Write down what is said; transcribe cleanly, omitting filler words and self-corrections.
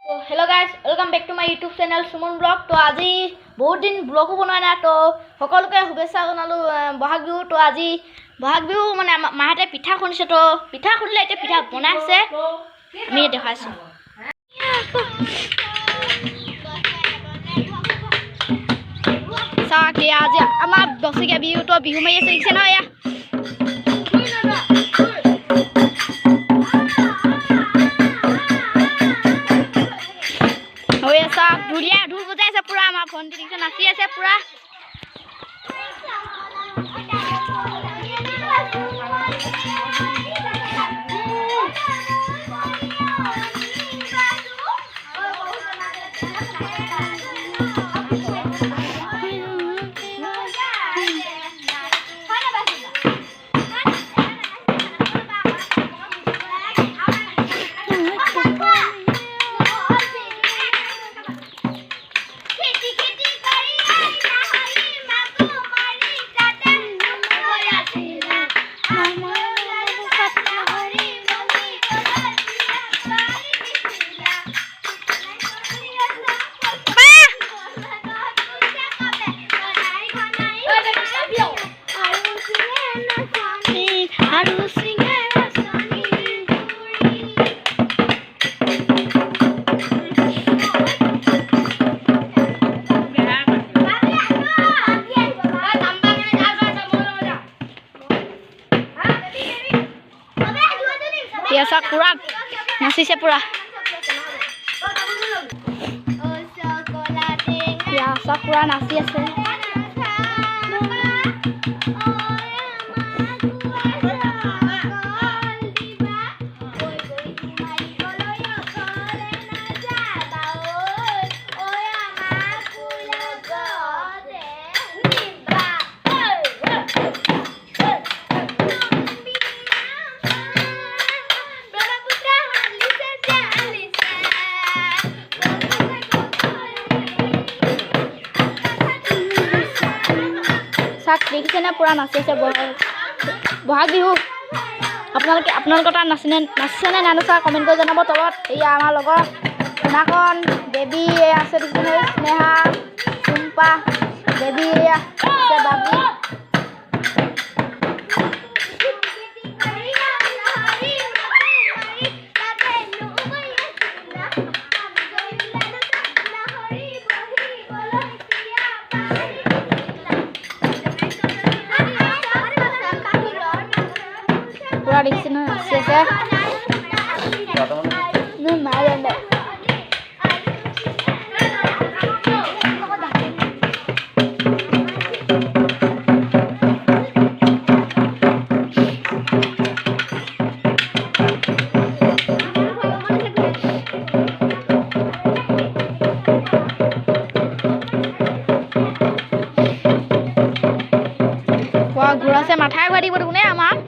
तो hello guys welcome back to my YouTube channel Suman blog. तो आज बहुत दिन ब्लगो बनवा ना तो सकलोके शुभेच्छा जनालो बहाग बिहु। तो आज बहाग बिहु माने माहते पिठा खुनिसे तो पिठा खुनिले एते पिठा बनाइसे आमी देखाइছো। साके आज आमार 10 बिहु तो बिहु मारि আছে दिसे ना या ढुलिया ढुल बजाइছে পুরা আমাৰ ভন্টি দিছে নাচি আছে পুৰা। Biasa kurang masih sepura. Biasa kurang nasi ya. দেখিছে না পুরা নাচিছে বহাগ বিহু। আপোনালোকে তাত নাচিছে নে নাচা কমেণ্ট কৰি জনাব তলত। এয়া আমাৰ লগৰ সোণাকণ দেৱী আছে দেখিছে স্নেহা চুম্পা দেৱী আছে বাবি। Diksi na sese nu mayan deh wah gula saya matai gua di burungnya ama